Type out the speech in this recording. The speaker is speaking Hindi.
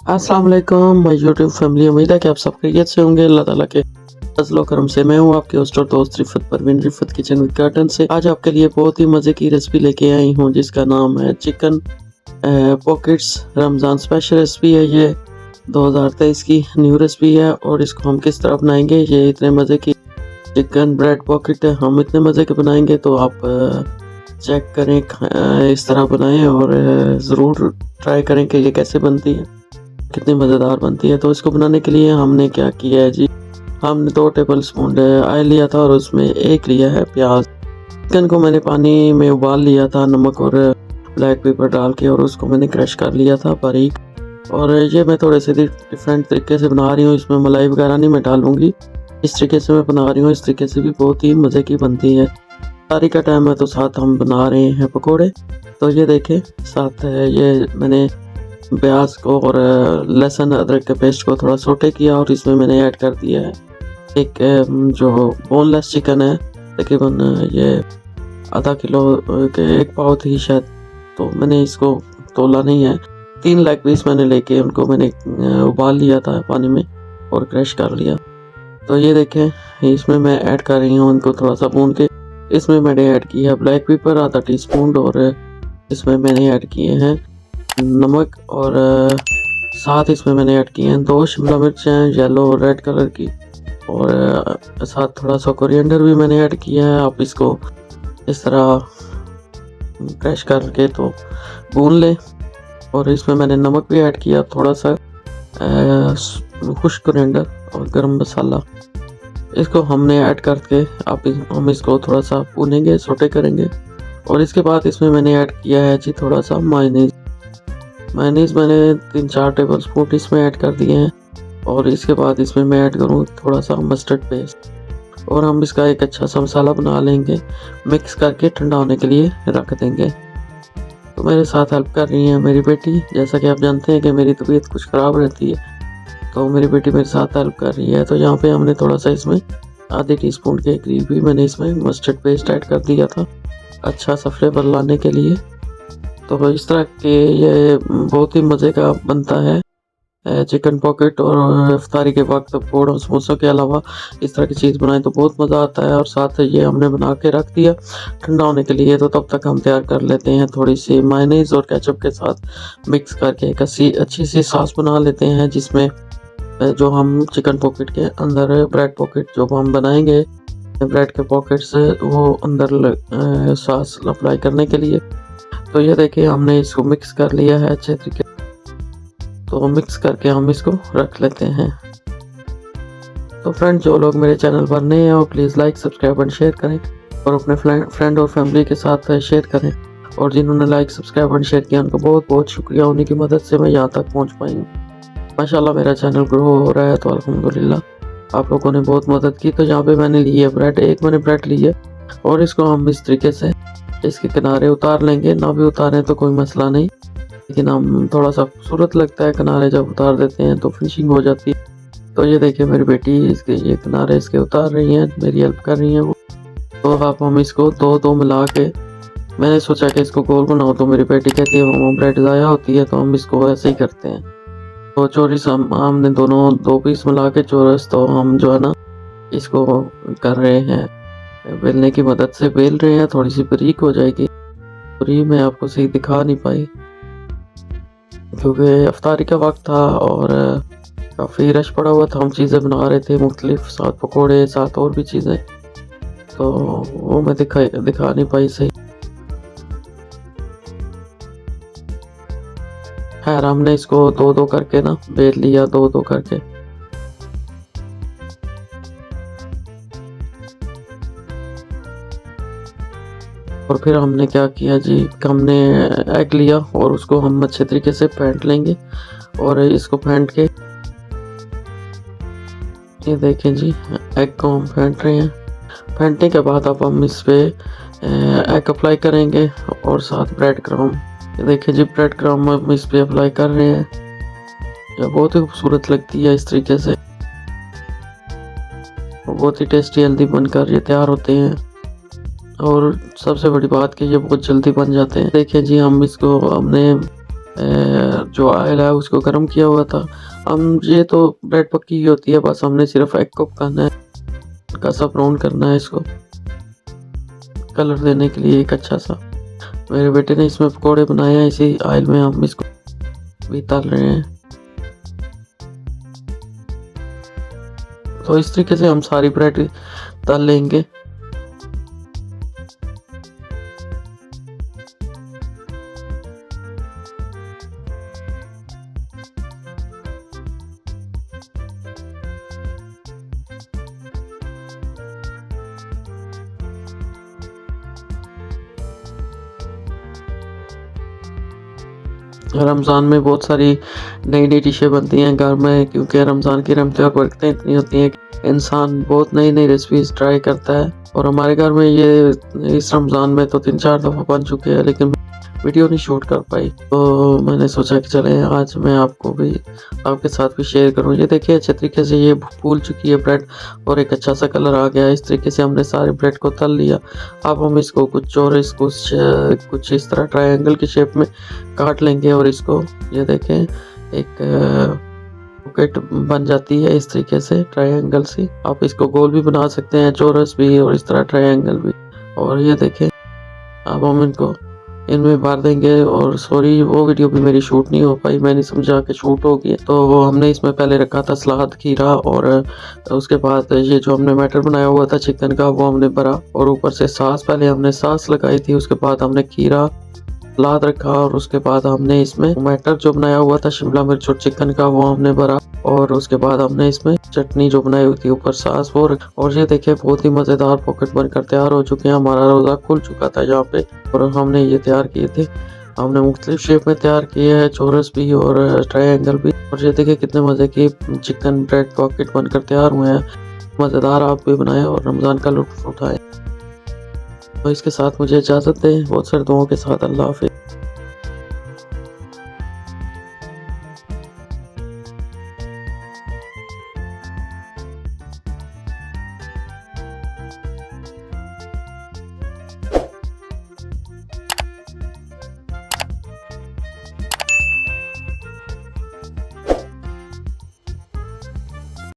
अस्सलाम वालेकुम माय यूट्यूब फैमिली। उम्मीद है कि आप सब खैरियत से होंगे। अल्लाह ताला के फजल करम से मैं हूँ आपके होस्ट और दोस्त Rifat Parveen, Rifat kitchen with garden से। आज आपके लिए बहुत ही मज़े की रेसिपी लेके आई हूँ जिसका नाम है chicken pockets. Ramzan special recipe है ये, 2023 की न्यू रेसिपी है। और इसको हम किस तरह बनाएंगे, ये इतने मज़े की चिकन ब्रेड पॉकेट है, हम इतने मज़े के बनाएंगे तो आप चेक करें, इस तरह बनाएं और ज़रूर ट्राई करें कि ये कैसे बनती है, कितनी मज़ेदार बनती है। तो इसको बनाने के लिए हमने क्या किया है जी, हमने 2 टेबल स्पून ऑयल लिया था और उसमें 1 लिया है प्याज। चिकन को मैंने पानी में उबाल लिया था नमक और ब्लैक पेपर डाल के, और उसको मैंने क्रश कर लिया था बारीक। और ये मैं थोड़े से डिफरेंट तरीके से बना रही हूँ, इसमें मलाई वगैरह नहीं मैं डालूँगी, इस तरीके से मैं बना रही हूँ। इस तरीके से भी बहुत ही मज़े की बनती है। तारी का टाइम है तो साथ हम बना रहे हैं पकोड़े। तो ये देखें, साथ ये मैंने प्याज को और लहसुन अदरक के पेस्ट को थोड़ा सोटे किया और इसमें मैंने ऐड कर दिया है एक जो बोनलेस चिकन है, तकरीबन ये आधा किलो के 1 पाव थी शायद, तो मैंने इसको तोला नहीं है। 3 लेग पीस मैंने लेके उनको मैंने उबाल लिया था पानी में और क्रश कर लिया। तो ये देखें, इसमें मैं ऐड कर रही हूँ उनको थोड़ा सा भून के। इसमें मैंने ऐड किया ब्लैक पेपर आधा टीस्पून, और इसमें मैंने ऐड किए हैं नमक, और साथ इसमें मैंने ऐड किए हैं 2 शिमला मिर्चें येलो और रेड कलर की, और साथ थोड़ा सा कोरिएंडर भी मैंने ऐड किया है। आप इसको इस तरह क्रश करके तो भून लें। और इसमें मैंने नमक भी ऐड किया, थोड़ा सा खुश्क कोरिएंडर और गरम मसाला, इसको हमने ऐड करके हम इसको थोड़ा सा भूनेंगे, सोटे करेंगे। और इसके बाद इसमें मैंने ऐड किया है जी थोड़ा सा मायोनीज़ मैंने 3-4 टेबल स्पून इसमें ऐड कर दिए हैं। और इसके बाद इसमें मैं ऐड करूँ थोड़ा सा मस्टर्ड पेस्ट, और हम इसका एक अच्छा सा मसाला बना लेंगे, मिक्स करके ठंडा होने के लिए रख देंगे। तो मेरे साथ हेल्प कर रही है मेरी बेटी। जैसा कि आप जानते हैं कि मेरी तबीयत कुछ ख़राब रहती है, तो मेरी बेटी मेरे साथ हेल्प कर रही है। तो यहाँ पे हमने थोड़ा सा इसमें आधे टीस्पून के करीब भी मैंने इसमें मस्टर्ड पेस्ट ऐड कर दिया था, अच्छा सा फ्लेवर लाने के लिए। तो इस तरह के ये बहुत ही मज़े का बनता है चिकन पॉकेट। और इफ्तारी के वक्त पकौड़ों समोसों के अलावा इस तरह की चीज़ बनाएं तो बहुत मज़ा आता है। और साथ ये हमने बना के रख दिया ठंडा होने के लिए। तो तब तक हम तैयार कर लेते हैं थोड़ी सी मायोनीज़ और केचप के साथ मिक्स करके एक अच्छी सी सॉस बना लेते हैं, जिसमें जो हम चिकन पॉकेट के अंदर ब्रेड पॉकेट जो हम बनाएंगे, ब्रेड के पॉकेट्स वो अंदर सॉस अप्लाई करने के लिए। तो ये देखिए, हमने इसको मिक्स कर लिया है अच्छे तरीके। तो मिक्स करके हम इसको रख लेते हैं। तो फ्रेंड, जो लोग मेरे चैनल पर नए हैं वो please like subscribe and share करें, और अपने फ्रेंड और फैमिली के साथ शेयर करें। और जिन्होंने लाइक सब्सक्राइब एंड शेयर किया उनको बहुत बहुत शुक्रिया, उन्हीं की मदद से मैं यहाँ तक पहुँच पाई हूँ। माशाल्लाह मेरा चैनल ग्रो हो रहा है, तो अल्हम्दुलिल्लाह आप लोगों ने बहुत मदद की। तो यहाँ पे मैंने ली है ब्रेड, एक मैंने ब्रेड ली है, और इसको हम इस तरीके से इसके किनारे उतार लेंगे। ना भी उतारें तो कोई मसला नहीं, लेकिन हम थोड़ा सा खूबसूरत लगता है किनारे जब उतार देते हैं तो फिनिशिंग हो जाती है। तो ये देखिए, मेरी बेटी इसके ये किनारे इसके उतार रही हैं, मेरी हेल्प कर रही हैं वो। तो अब हम इसको दो मिला के, मैंने सोचा कि इसको गोल बनाओ, तो मेरी बेटी कहती है वो ब्रेड ज़ाया होती है, तो हम इसको ऐसे ही करते हैं। तो चौरस हमने दोनों 2 पीस मिला के चौरस, तो हम जो है ना इसको कर रहे हैं बेलने की मदद से बेल रहे हैं। थोड़ी सी बारीक हो जाएगी, पूरी मैं आपको सही दिखा नहीं पाई क्योंकि इफ्तारी का वक्त था और काफ़ी रश पड़ा हुआ था। हम चीज़ें बना रहे थे मुख्तलिफ, साथ पकोड़े, साथ और भी चीज़ें, तो वो मैं दिखा नहीं पाई सही। खैर, हमने इसको 2-2 करके ना बेल लिया, 2-2 करके। और फिर हमने क्या किया जी, हमने एग लिया और उसको हम अच्छे तरीके से फेंट लेंगे। और इसको फेंट के, ये देखें जी, एग को हम फेंट रहे हैं। फेंटने के बाद अब हम इस पे एग अप्लाई करेंगे और साथ ब्रेड क्रम्ब। ये देखिए जी, ब्रेड क्रम्ब हम इस पे अप्लाई कर रहे हैं। ये बहुत ही खूबसूरत लगती है इस तरीके से, बहुत ही टेस्टी हेल्दी बनकर ये तैयार होते हैं। और सबसे बड़ी बात कि ये बहुत जल्दी बन जाते हैं। देखिए जी, हम इसको हमने जो ऑयल है उसको गर्म किया हुआ था। हम ये तो ब्रेड पक्की ही होती है, बस हमने सिर्फ एग को पकाना है, हल्का सा ब्राउन करना है इसको कलर देने के लिए एक अच्छा सा। मेरे बेटे ने इसमें पकोड़े बनाए हैं, इसी ऑयल में हम इसको भी तल रहे हैं। तो इस तरीके से हम सारी ब्रेड तल लेंगे। रमज़ान में बहुत सारी नई नई डिशें बनती हैं घर में, क्योंकि रमज़ान की रहमतें और बरकतें इतनी होती हैं कि इंसान बहुत नई नई रेसिपीज़ ट्राई करता है। और हमारे घर में ये इस रमज़ान में तो 3-4 दफ़ा बन चुके हैं, लेकिन वीडियो नहीं शूट कर पाई। तो मैंने सोचा कि चले आज मैं आपको भी आपके साथ भी शेयर करूं। ये देखिए अच्छे तरीके से ये फूल चुकी है ब्रेड और एक अच्छा सा कलर आ गया। इस तरीके से हमने सारे ब्रेड को तल लिया। अब हम इसको कुछ कुछ इस तरह ट्रायंगल की शेप में काट लेंगे और इसको ये देखें एक पॉकेट बन जाती है इस तरीके से ट्रायंगल सी। आप इसको गोल भी बना सकते हैं, चौरस भी, और इस तरह ट्रायंगल भी। और ये देखें अब हम इनको इनमें भर देंगे। और सॉरी वो वीडियो भी मेरी शूट नहीं हो पाई, मैंने समझा कि शूट होगी। तो वो हमने इसमें पहले रखा था सलाद, खीरा, और उसके बाद ये जो हमने मैटर बनाया हुआ था चिकन का वो हमने भरा। और ऊपर से सॉस, पहले हमने सॉस लगाई थी, उसके बाद हमने खीरा सलाद रखा, और उसके बाद हमने इसमें मैटर जो बनाया हुआ था शिमला मिर्च और चिकन का वो हमने भरा। और उसके बाद हमने इसमें चटनी जो बनाई हुई थी ऊपर सॉस वो रखा। और ये देखिए बहुत ही मज़ेदार पॉकेट बनकर तैयार हो चुके हैं। हमारा रोज़ा खुल चुका था यहाँ पे, और हमने ये तैयार किए थे। हमने मुख्तलिफ शेप में तैयार किए हैं, चौरस भी और ट्रायंगल भी। और ये देखिए कितने मज़े की चिकन ब्रेड पॉकेट बनकर तैयार हुए हैं। मज़ेदार आप भी बनाएं और रमज़ान का लुत्फ़ उठाएं। तो इसके साथ मुझे इजाज़त दें, बहुत सारे दुआओं के साथ। अल्लाह हाफ़िज़।